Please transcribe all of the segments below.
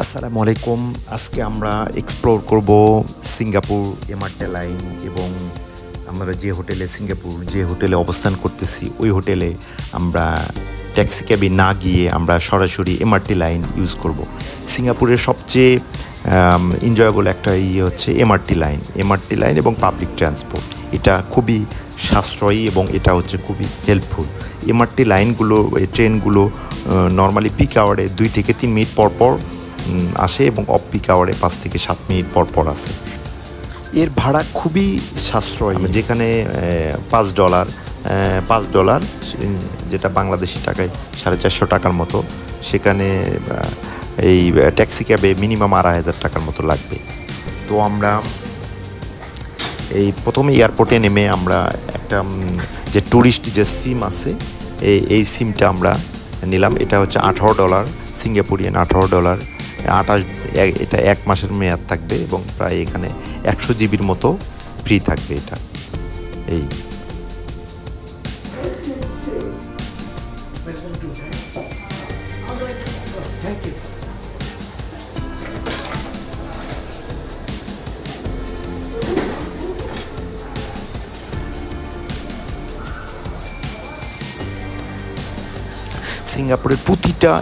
আসসালামু আলাইকুম। আজকে আমরা এক্সপ্লোর করব সিঙ্গাপুর এমআরটি লাইন এবং আমরা যে হোটেলে অবস্থান করতেছি ওই হোটেলে আমরা ট্যাক্সি ক্যাবে না গিয়ে আমরা সরাসরি এমআরটি লাইন ইউজ করব। সিঙ্গাপুরের সবচেয়ে এনজয়েবল একটা হচ্ছে এমআরটি লাইন এবং পাবলিক ট্রান্সপোর্ট। এটা খুবই সাশ্রয়ী এবং এটা হচ্ছে খুবই হেল্পফুল। এমআরটি লাইনগুলো, এই ট্রেনগুলো নর্মালি পিক আওয়ারে 2 থেকে 3 মিনিট পর পর আসে এবং অফ পিক আওয়ারে 5 থেকে 7 মিনিট পর পর আসে। এর ভাড়া খুবই সাশ্রয়ী, যেখানে $5 যেটা বাংলাদেশি টাকায় 450 টাকার মতো, সেখানে এই ট্যাক্সি ক্যাবে মিনিমাম 2,500 টাকার মতো লাগবে। তো আমরা এই প্রথমে এয়ারপোর্টে নেমে আমরা একটা যে ট্যুরিস্ট যে সিম আছে এই সিমটা আমরা নিলাম। এটা হচ্ছে $18, সিঙ্গাপুরিয়ান $18, এটা 1 মাসের মেয়াদ থাকবে এবং প্রায় এখানে 100 জিবির মতো ফ্রি থাকবে। এটা এই সিঙ্গাপুরের প্রতিটা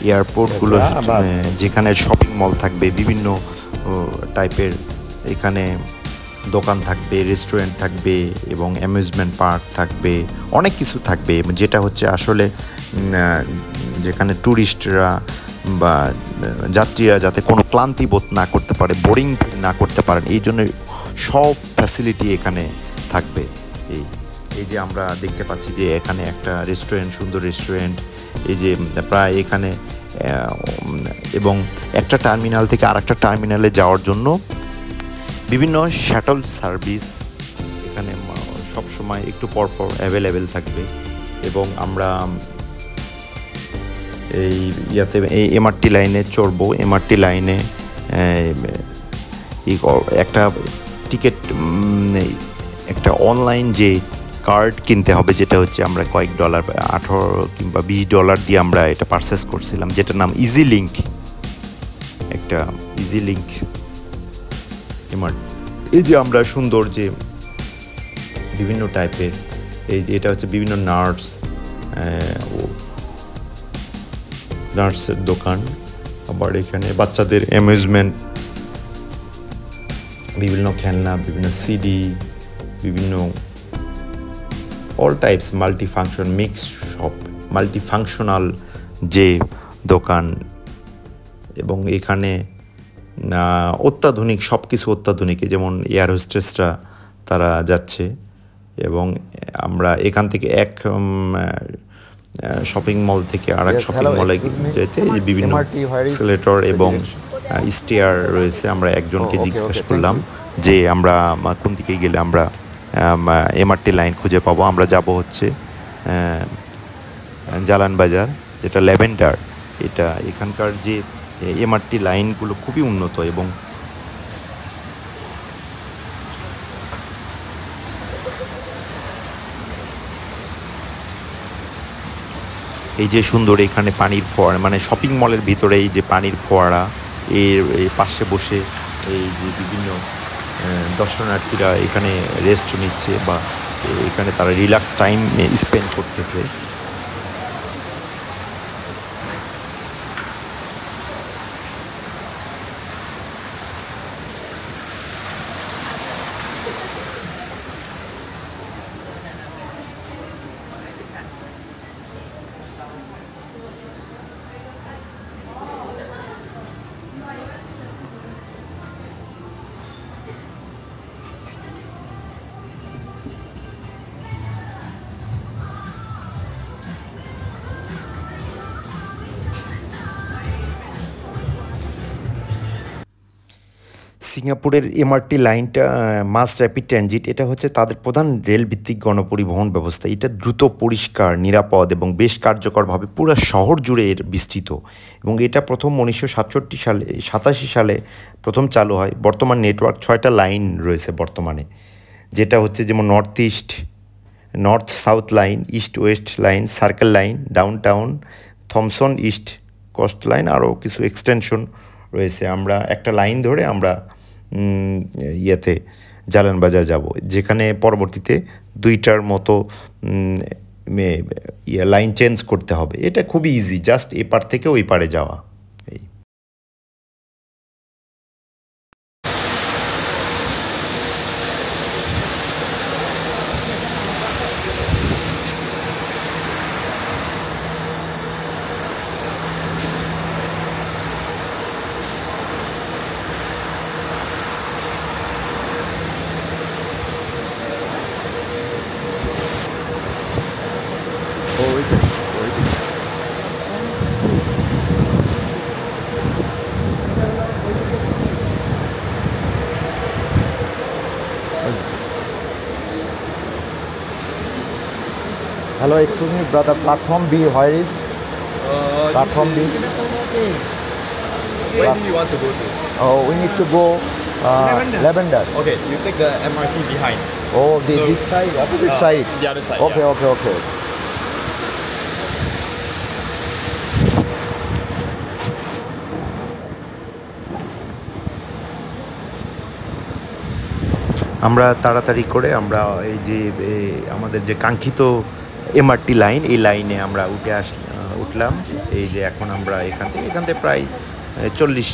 এয়ারপোর্টগুলো যেখানে শপিং মল থাকবে, বিভিন্ন টাইপের এখানে দোকান থাকবে, রেস্টুরেন্ট থাকবে এবং অ্যামিউজমেন্ট পার্ক থাকবে, অনেক কিছু থাকবে, যেটা হচ্ছে আসলে যেখানে ট্যুরিস্টরা বা যাত্রীরা যাতে কোনো ক্লান্তি বোধ না করতে পারে, বোরিং না করতে পারেন, এই জন্য সব ফ্যাসিলিটি এখানে থাকবে। এই যে আমরা দেখতে পাচ্ছি যে এখানে একটা সুন্দর রেস্টুরেন্ট, এই যে প্রায় এখানে এবং একটা টার্মিনাল থেকে আরেকটা টার্মিনালে যাওয়ার জন্য বিভিন্ন শাটল সার্ভিস এখানে সব সময় একটু পরপর অ্যাভেলেবেল থাকবে। এবং আমরা এই এমআরটি লাইনে চড়বো। এমআরটি লাইনে একটা টিকিট, একটা অনলাইন যে কার্ড কিনতে হবে, যেটা হচ্ছে আমরা কয়েক ডলার, $18 কিংবা $20 দিয়ে আমরা এটা পারচেস করছিলাম, যেটার নাম ইজি লিঙ্ক। একটা ইজি লিঙ্ক এই যে আমরা সুন্দর যে বিভিন্ন টাইপের, এই যে এটা হচ্ছে বিভিন্ন নার্সের দোকান। আবার এখানে বাচ্চাদের অ্যামিউজমেন্ট, বিভিন্ন খেলনা, বিভিন্ন সিডি, বিভিন্ন অল টাইপস মাল্টিফাংশনাল যে দোকান। এবং এখানে অত্যাধুনিক সব কিছু অত্যাধুনিক, যেমন এয়ার হোস্টেসরা তারা যাচ্ছে। এবং আমরা এখান থেকে এক শপিং মল থেকে আরেক শপিং মলে যেতে বিভিন্ন এসকেলেটর এবং স্টেয়ার রয়েছে। আমরা একজনকে জিজ্ঞাসা করলাম যে আমরা কোন দিকে গেলে আমরা এমআরটি লাইন খুঁজে পাবো। আমরা যাব হচ্ছে জালান বাজার, যেটা ল্যাভেন্ডার। এটা এখানকার যে এমআরটি লাইনগুলো খুবই উন্নত এবং এই যে সুন্দর এখানে পানির ফোয়ারা, মানে শপিং মলের ভিতরে এই যে পানির ফোয়ারা, এর পাশে বসে এই যে বিভিন্ন দর্শনার্থীরা এখানে রেস্ট নিচ্ছে বা এখানে তারা রিল্যাক্স টাইম স্পেন্ড করতেছে। সিঙ্গাপুরের এমআরটি লাইনটা মাস র্যাপিড ট্রানজিট, এটা হচ্ছে তাদের প্রধান রেলভিত্তিক গণপরিবহন ব্যবস্থা। এটা দ্রুত, পরিষ্কার, নিরাপদ এবং বেশ কার্যকরভাবে পুরো শহর জুড়ে এর বিস্তৃত। এবং এটা প্রথম 1987 সালে প্রথম চালু হয়। বর্তমান নেটওয়ার্ক 6টা লাইন রয়েছে বর্তমানে, যেটা হচ্ছে যেমন north south line, east west line, circle line, downtown, Thomson east coast line, আরও কিছু এক্সটেনশন রয়েছে। আমরা একটা লাইন ধরে আমরা ইয়েতে জালান বাজার যাব, যেখানে পরবর্তীতে 2টার মতো লাইন চেঞ্জ করতে হবে। এটা খুবই ইজি, জাস্ট এ পার থেকে ওই পারে যাওয়া। এই Hello, excuse me, brother. Platform B, where is platform B? Where do you want to go to? Oh, we need to go Lavender. Okay, you take the MRT behind. Oh, So- this side, opposite side. The other side. Okay, yeah. okay, okay. আমরা তাড়াতাড়ি করে আমরা এই যে আমাদের যে কাঙ্ক্ষিত MRT line, এই লাইনে আমরা উঠলাম। এই যে এখন আমরা এখান থেকে প্রায় 40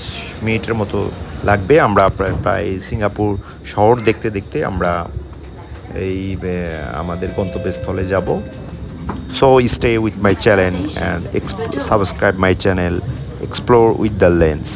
মিনিটের মতো লাগবে। আমরা প্রায় সিঙ্গাপুর শহর দেখতে দেখতে আমরা এই আমাদের গন্তব্যস্থলে যাব। So stay with my channel and subscribe my channel explore with the lens.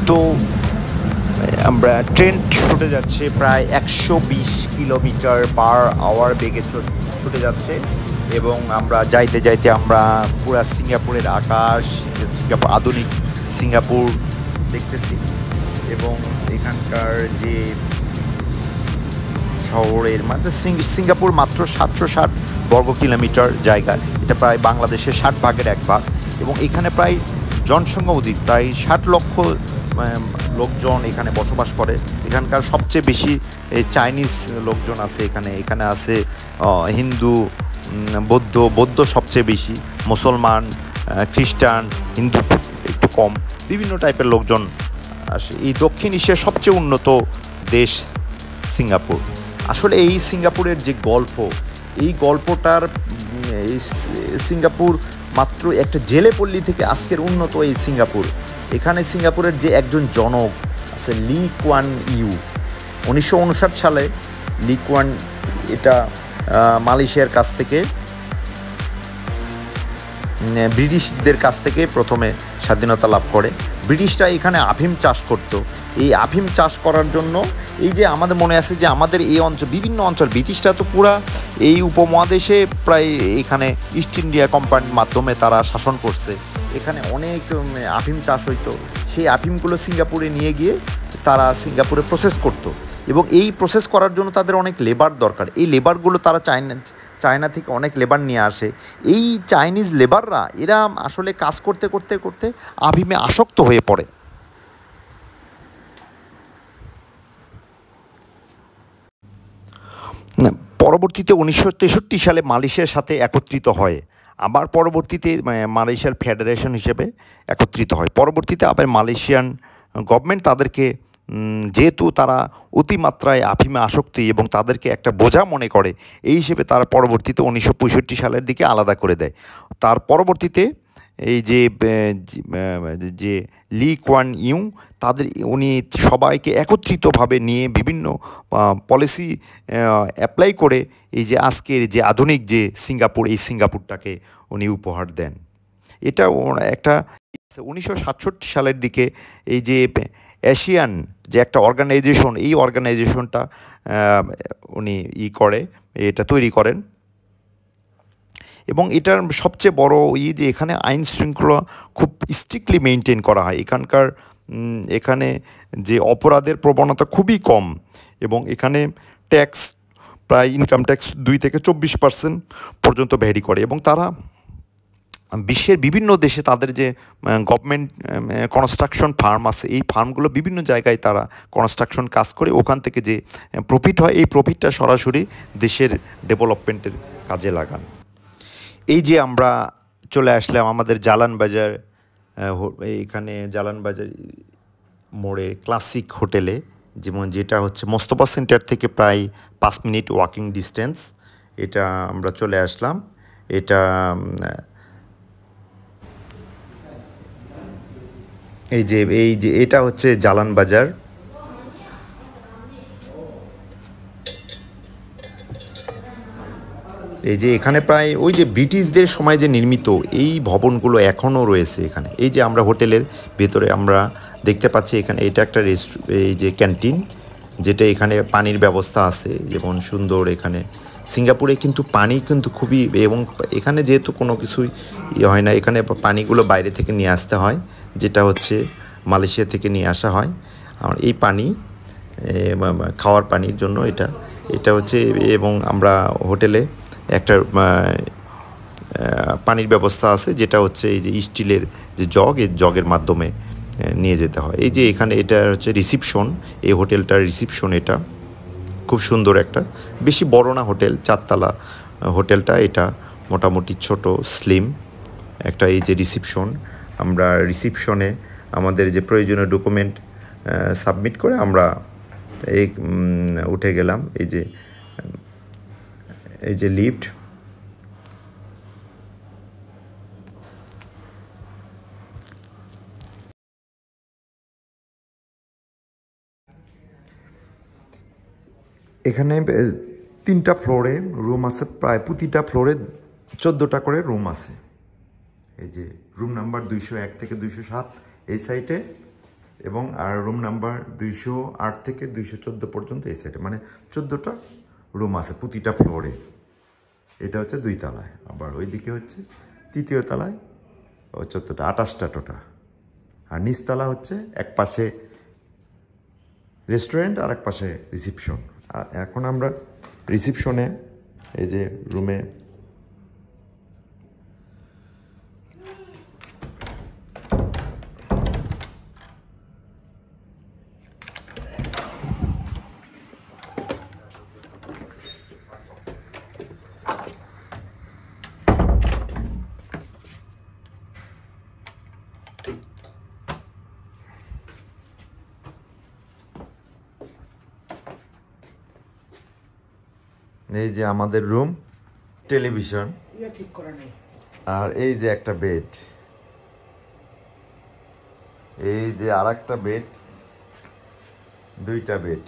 তো আমরা ট্রেন ছুটে যাচ্ছে প্রায় 120 কিলোমিটার পার আওয়ার বেগে ছুটে যাচ্ছে, এবং আমরা যাইতে যাইতে আমরা পুরা সিঙ্গাপুরের আকাশ, সিঙ্গাপুর আধুনিক সিঙ্গাপুর দেখতেছি। এবং এখানকার যে শহরের সিঙ্গাপুর মাত্র 760 বর্গ কিলোমিটার জায়গা, এটা প্রায় বাংলাদেশের 60 ভাগের 1 ভাগ। এবং এখানে প্রায় জনসংখ্যা অধিক, প্রায় 60 লক্ষ লোকজন এখানে বসবাস করে। এখানকার সবচেয়ে বেশি চাইনিজ লোকজন আছে এখানে আছে হিন্দু, বৌদ্ধ সবচেয়ে বেশি, মুসলমান, খ্রিস্টান, হিন্দু একটু কম, বিভিন্ন টাইপের লোকজন আসে। এই দক্ষিণ এশিয়ার সবচেয়ে উন্নত দেশ সিঙ্গাপুর। আসলে এই সিঙ্গাপুরের যে গল্প, এই গল্পটার সিঙ্গাপুর মাত্র একটা জেলে পল্লী থেকে আজকের উন্নত এই সিঙ্গাপুর। এখানে সিঙ্গাপুরের যে একজন জনক আছে লি কুয়ান ইউ, 1959 সালে লি কুয়ান এটা মালয়েশিয়ার কাছ থেকে, ব্রিটিশদের কাছ থেকে প্রথমে স্বাধীনতা লাভ করে। ব্রিটিশরা এখানে আফিম চাষ করত। এই আফিম চাষ করার জন্য এই যে আমাদের মনে আছে যে আমাদের এই অঞ্চল, বিভিন্ন অঞ্চল, ব্রিটিশরা তো পুরা এই উপমহাদেশে প্রায় এখানে ইস্ট ইন্ডিয়া কোম্পানির মাধ্যমে তারা শাসন করছে। এখানে অনেক আফিম চাষ হইতো। সেই আফিমগুলো সিঙ্গাপুরে নিয়ে গিয়ে তারা সিঙ্গাপুরে প্রসেস করতো, এবং এই প্রসেস করার জন্য তাদের অনেক লেবার দরকার। এই লেবারগুলো তারা চায়না থেকে অনেক লেবার নিয়ে আসে। এই চাইনিজ লেবাররা এরা আসলে কাজ করতে করতে করতে আফিমে আসক্ত হয়ে পড়ে। পরবর্তীতে 1963 সালে মালয়েশিয়ার সাথে একত্রিত হয়। আবার পরবর্তীতে মালয়েশিয়ার ফেডারেশন হিসেবে একত্রিত হয়। পরবর্তীতে আবার মালয়েশিয়ান গভর্নমেন্ট তাদেরকে, যেহেতু তারা অতিমাত্রায় আফিমে আসক্তি এবং তাদেরকে একটা বোঝা মনে করে, এই হিসেবে তারা পরবর্তীতে 1965 সালের দিকে আলাদা করে দেয়। তার পরবর্তীতে এই যে লি কুয়ান ইউ, উনি সবাইকে একত্রিতভাবে নিয়ে বিভিন্ন পলিসি অ্যাপ্লাই করে এই যে আজকের যে আধুনিক যে সিঙ্গাপুর, এই সিঙ্গাপুরটাকে উনি উপহার দেন। এটা একটা 1967 সালের দিকে এই যে এশিয়ান যে একটা অর্গানাইজেশন, এই অর্গানাইজেশনটা উনি এটা তৈরি করেন। এবং এটার সবচেয়ে বড় যে এখানে আইন শৃঙ্খলা খুব স্ট্রিক্টলি মেনটেন করা হয়। এখানে যে অপরাধের প্রবণতা খুবই কম, এবং এখানে ট্যাক্স প্রায় ইনকাম ট্যাক্স 2 থেকে 24% পর্যন্ত ভ্যারি করে। এবং তারা বিশ্বের বিভিন্ন দেশে তাদের যে গভর্নমেন্ট কনস্ট্রাকশন ফার্ম আছে, এই ফার্মগুলো বিভিন্ন জায়গায় তারা কনস্ট্রাকশন কাজ করে, ওখান থেকে যে প্রফিট হয় এই প্রফিটটা সরাসরি দেশের ডেভেলপমেন্টের কাজে লাগান। এই যে আমরা চলে আসলাম আমাদের জালান বাজার, এইখানে জালান বাজার মোড়ে ক্লাসিক হোটেলে, যেটা হচ্ছে মোস্তফা সেন্টার থেকে প্রায় 5 মিনিট ওয়াকিং ডিস্টেন্স। এটা আমরা চলে আসলাম। এই যে এটা হচ্ছে জালান বাজার। এই যে এখানে প্রায় ওই যে ব্রিটিশদের সময় যে নির্মিত এই ভবনগুলো এখনও রয়েছে এখানে। এই যে আমরা হোটেলের ভেতরে আমরা দেখতে পাচ্ছি, এখানে এটা একটা এই যে ক্যান্টিন, যেটা এখানে পানির ব্যবস্থা আছে যেমন সুন্দর। এখানে সিঙ্গাপুরে কিন্তু পানি কিন্তু খুবই, এবং এখানে যেহেতু কোনো কিছুই হয় না, এখানে পানিগুলো বাইরে থেকে নিয়ে আসতে হয়, যেটা হচ্ছে মালয়েশিয়া থেকে নিয়ে আসা হয়। আর এই পানি খাওয়ার পানির জন্য এটা হচ্ছে। এবং আমরা হোটেলে একটা পানির ব্যবস্থা আছে, যেটা হচ্ছে এই যে স্টিলের যে জগ, এই জগের মাধ্যমে নিয়ে যেতে হয়। এই যে এখানে এটা হচ্ছে রিসিপশন, এই হোটেলটার রিসিপশন। এটা খুব সুন্দর, একটা বেশি বড় না হোটেল, 4 তলা হোটেলটা। এটা মোটামুটি ছোট স্লিম একটা এই যে রিসিপশন। আমরা রিসিপশনে আমাদের যে প্রয়োজনীয় ডকুমেন্ট সাবমিট করে আমরা উঠে গেলাম। এই যে লিফট, এখানে 3টা ফ্লোরে রুম আছে, প্রায় প্রতিটা ফ্লোরে 14টা করে রুম আছে। এই যে রুম নাম্বার 201 থেকে 207 এই সাইটে, এবং আর রুম নাম্বার 208 থেকে 214 পর্যন্ত এই সাইডে, মানে 14টা রুম আছে প্রতিটা ফ্লোরে। এটা হচ্ছে 2 তলায়, আবার ওইদিকে হচ্ছে 3য় তলায় 14টা, 28টা টোটা। আর নিচতলা হচ্ছে এক পাশে রেস্টুরেন্ট আর এক পাশে রিসিপশন। আর এখন আমরা রিসিপশনে এই যে রুমে এই যে আমাদের রুম, টেলিভিশন, আর এই যে একটা বেড, এই যে আর একটা বেড, 2টা বেড।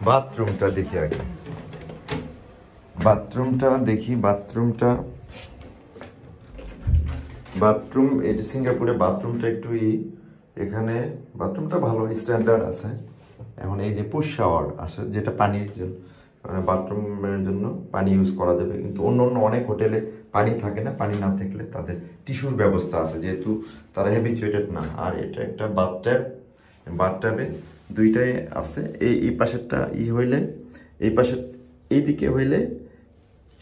বাথরুমটা দেখি আগে, বাথরুম এটা সিঙ্গাপুরে বাথরুমটা একটু এখানে বাথরুমটা ভালো স্ট্যান্ডার্ড আছে। এখন এই যে পুশ শাওয়ার আসে, যেটা পানির জন্য, মানে বাথরুমের জন্য পানি ইউজ করা যাবে, কিন্তু অন্য অনেক হোটেলে পানি থাকে না। পানি না থাকলে তাদের টিস্যুর ব্যবস্থা আছে, যেহেতু তারা হ্যাবিচুয়েটেড না। আর এটা একটা বাথট্যাবে 2টাই আছে। এই পাশেরটা হইলে, এই পাশের এইদিকে হইলে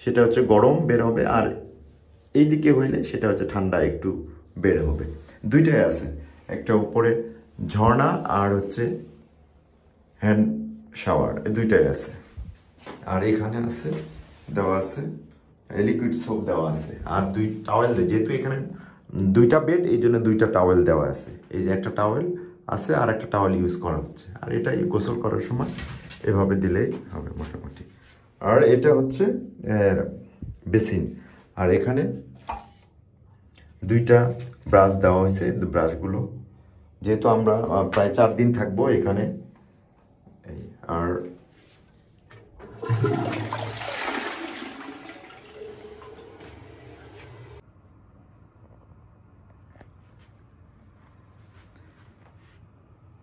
সেটা হচ্ছে গরম বের হবে, আর এইদিকে হইলে সেটা হচ্ছে ঠান্ডা একটু বের হবে। 2টাই আছে, একটা উপরে ঝর্ণা আর হচ্ছে হ্যান্ড শাওয়ার, এই 2টাই আছে। আর এখানে দেওয়া আছে লিকুইড সোপ দেওয়া আছে, আর 2 টাওয়েল, যেহেতু এখানে 2টা বেড, এই জন্য 2টা টাওয়েল দেওয়া আছে। এই যে একটা টাওয়েল আছে, আর একটা টাওয়েল ইউজ করা হচ্ছে। আর এটাই গোসল করার সময় এভাবে দিলেই হবে মোটামুটি। আর এটা হচ্ছে বেসিন, আর এখানে 2টা ব্রাশ দেওয়া হয়েছে। ব্রাশগুলো যেহেতু আমরা প্রায় 4 দিন থাকবো এখানে, আর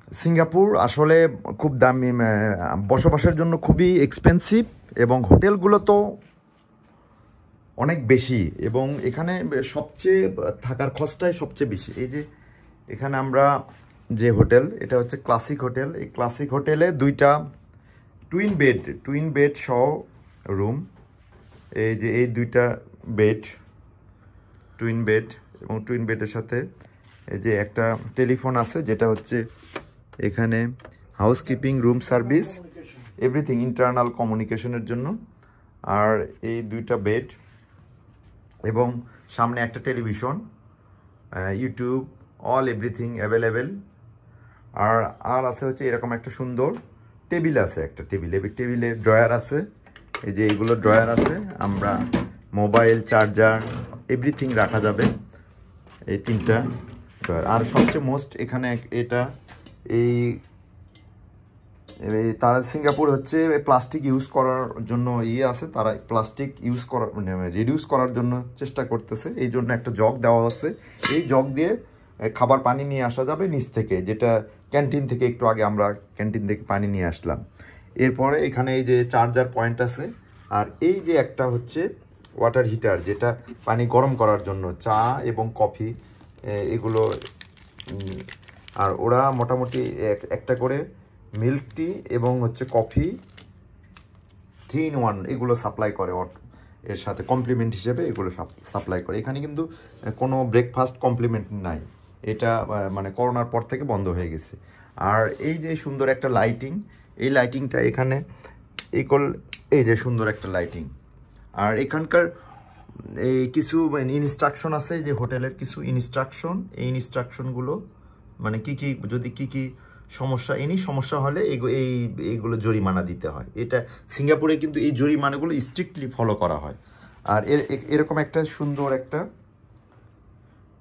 সিঙ্গাপুর আসলে খুব দামি, বসবাসের জন্য খুবই এক্সপেন্সিভ এবং হোটেলগুলো তো অনেক বেশি, এবং এখানে সবচেয়ে থাকার খরচটাই সবচেয়ে বেশি। এই যে এখানে আমরা যে হোটেল, এটা হচ্ছে ক্লাসিক হোটেল। এই ক্লাসিক হোটেলে 2টা টুইন বেড সহ রুম। এই যে এই 2টা বেড, টুইন বেড, এবং টুইন বেডের সাথে এই যে একটা টেলিফোন আছে, যেটা হচ্ছে এখানে housekeeping, room service, everything internal কমিউনিকেশনের জন্য। আর এই 2টা বেড এবং সামনে একটা television, YouTube, all everything available. আর আছে হচ্ছে এরকম একটা সুন্দর টেবিল আছে, একটা টেবিলে ড্রয়ার আছে। এই যে এইগুলো ড্রয়ার আছে, আমরা মোবাইল, চার্জার, এভরিথিং রাখা যাবে এই 3টা ড্রয়ার। আর সবচেয়ে মোস্ট এখানে এটা তারা সিঙ্গাপুর হচ্ছে প্লাস্টিক ইউজ করার জন্য আছে, তারা প্লাস্টিক ইউজ করার মানে রিডিউস করার জন্য চেষ্টা করতেছে। এই জন্য একটা জগ দেওয়া হচ্ছে, এই জগ দিয়ে খাবার পানি নিয়ে আসা যাবে নিচ থেকে, যেটা ক্যান্টিন থেকে একটু আগে আমরা ক্যান্টিন থেকে পানি নিয়ে আসলাম। এরপরে এখানে এই যে চার্জার পয়েন্ট আছে, আর এই যে একটা হচ্ছে ওয়াটার হিটার, যেটা পানি গরম করার জন্য, চা এবং কফি এগুলো। আর ওরা মোটামুটি একটা করে মিল্ক টি এবং হচ্ছে কফি 3 in 1 এগুলো সাপ্লাই করে, এর সাথে কমপ্লিমেন্ট হিসেবে এগুলো সাপ্লাই করে। এখানে কিন্তু কোনো ব্রেকফাস্ট কমপ্লিমেন্ট নাই, এটা মানে করোনার পর থেকে বন্ধ হয়ে গেছে। আর এই যে সুন্দর একটা লাইটিং, এই লাইটিংটা এখানে এই যে সুন্দর একটা লাইটিং। আর এখানকার এই কিছু ইনস্ট্রাকশন আছে, যে হোটেলের কিছু ইনস্ট্রাকশন, এই ইনস্ট্রাকশনগুলো মানে যদি কি সমস্যা সমস্যা হলে এইগুলো জরিমানা দিতে হয়। এটা সিঙ্গাপুরে কিন্তু এই জরিমানাগুলো স্ট্রিক্টলি ফলো করা হয়। আর এরকম একটা সুন্দর একটা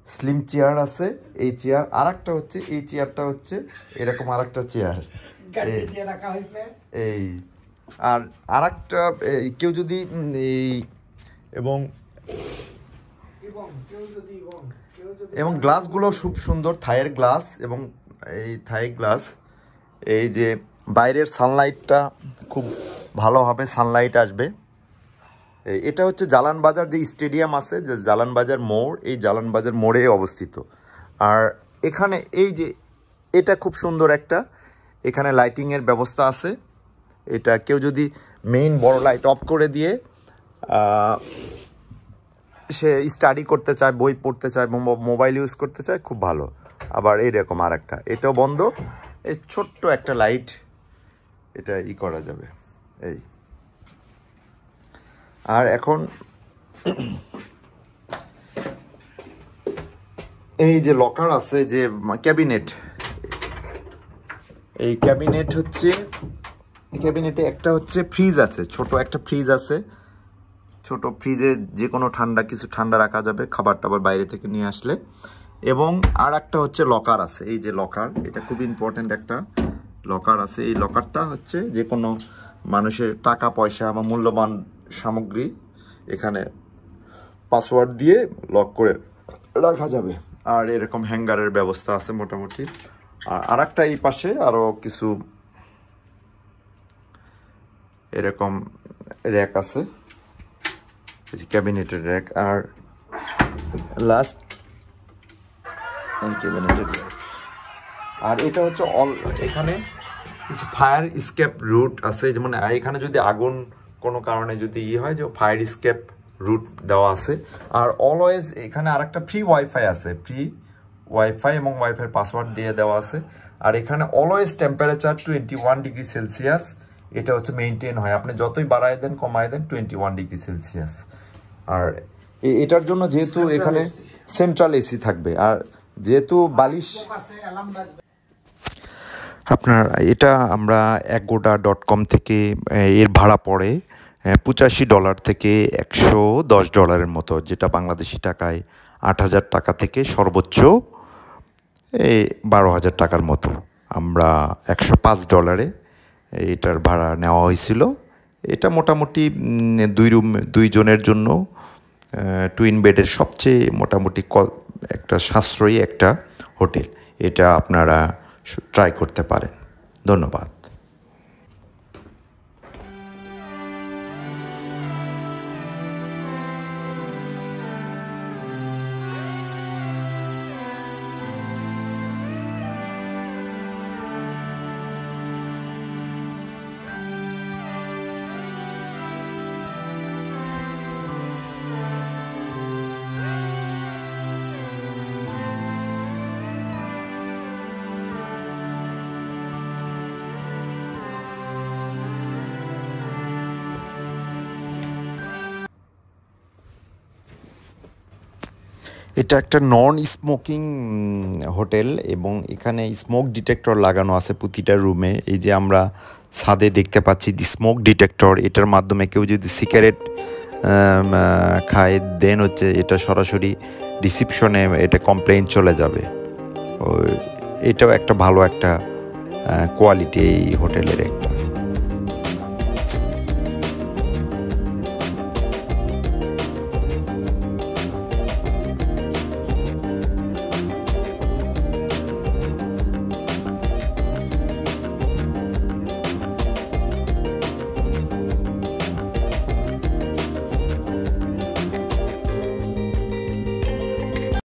স্লিম চেয়ার আছে, এই চেয়ার। আর একটা হচ্ছে এই চেয়ারটা হচ্ছে এরকম আর একটা চেয়ার এই। আর একটা কেউ যদি এবং গ্লাসগুলো খুব সুন্দর, থাইয়ের গ্লাস, এবং এই থাই গ্লাস। এই যে বাইরের সানলাইটটা খুব ভালোভাবে সানলাইট আসবে। এটা হচ্ছে জালান বাজার যে স্টেডিয়াম আছে, যে জালান বাজার মোড়, এই জালান বাজার মোড়ে অবস্থিত। আর এখানে এই যে এটা খুব সুন্দর একটা, এখানে লাইটিংয়ের ব্যবস্থা আছে। এটা কেউ যদি মেইন বড় লাইট অফ করে দিয়ে সে স্টাডি করতে চায়, বই পড়তে চায়, মোবাইল ইউজ করতে চায়, খুব ভালো। আবার এইরকম আর একটা, এটাও বন্ধ, এই ছোট্ট একটা লাইট, এটা করা যাবে এই। আর এখন এই যে লকার আছে, যে ক্যাবিনেট, এই ক্যাবিনেট হচ্ছে, ক্যাবিনেটে একটা হচ্ছে ফ্রিজ আছে, ছোট একটা ফ্রিজ আছে। ছোট ফ্রিজে যে কোনো কিছু ঠান্ডা রাখা যাবে, খাবার টাবার বাইরে থেকে নিয়ে আসলে। এবং আর একটা হচ্ছে লকার আছে, এই যে লকার, এটা খুব ইম্পর্ট্যান্ট একটা লকার আছে। এই লকারটা হচ্ছে যে কোনো মানুষের টাকা পয়সা বা মূল্যবান সামগ্রী এখানে পাসওয়ার্ড দিয়ে লক করে রাখা যাবে। আর এরকম হ্যাঙ্গারের ব্যবস্থা আছে মোটামুটি। আর একটা এই পাশে আরও কিছু এরকম র্যাক আছে, ক্যাবিনেটের র্যাক। আর লাস্ট ক্যাবিনেটের র্যাক। আর এটা হচ্ছে এখানে কিছু ফায়ার স্কেপ রুট আছে, যেমন এখানে যদি আগুন কোনো কারণে যদি হয়, যে ফায়ার স্কেপ রুট দেওয়া আছে। আর অলওয়েজ এখানে আর একটা ফ্রি ওয়াইফাই আছে, ফ্রি ওয়াইফাই, এবং ওয়াইফাই পাসওয়ার্ড দিয়ে দেওয়া আছে। আর এখানে অলওয়েজ টেম্পারেচার 21 ডিগ্রি সেলসিয়াস, এটা হচ্ছে মেনটেন হয়। আপনি যতই বাড়ায় দেন কমায় দেন, 21 ডিগ্রি সেলসিয়াস। আর এটার জন্য যেহেতু এখানে সেন্ট্রাল এসি থাকবে, আর যেহেতু বালিশ আপনার, এটা আমরা agoda.com থেকে এর ভাড়া পড়ে $85 থেকে $110 মতো, যেটা বাংলাদেশি টাকায় 8,000 টাকা থেকে সর্বোচ্চ $12,000 টাকার মতো। আমরা $105 এটার ভাড়া নেওয়া হয়েছিল। এটা মোটামুটি 2 জনের জন্য টুইন বেডের সবচেয়ে মোটামুটি একটা সাশ্রয়ী একটা হোটেল। এটা আপনারা ট্রাই করতে পারেন। ধন্যবাদ। এটা একটা নন স্মোকিং হোটেল এবং এখানে স্মোক ডিটেক্টর লাগানো আছে প্রতিটা রুমে। এই যে আমরা ছাদে দেখতে পাচ্ছি স্মোক ডিটেক্টর, এটার মাধ্যমে কেউ যদি সিগারেট খায় দেন হচ্ছে এটা সরাসরি রিসিপশনে এটা কমপ্লেইন চলে যাবে। এটাও একটা ভালো একটা কোয়ালিটি এই হোটেলের একটা।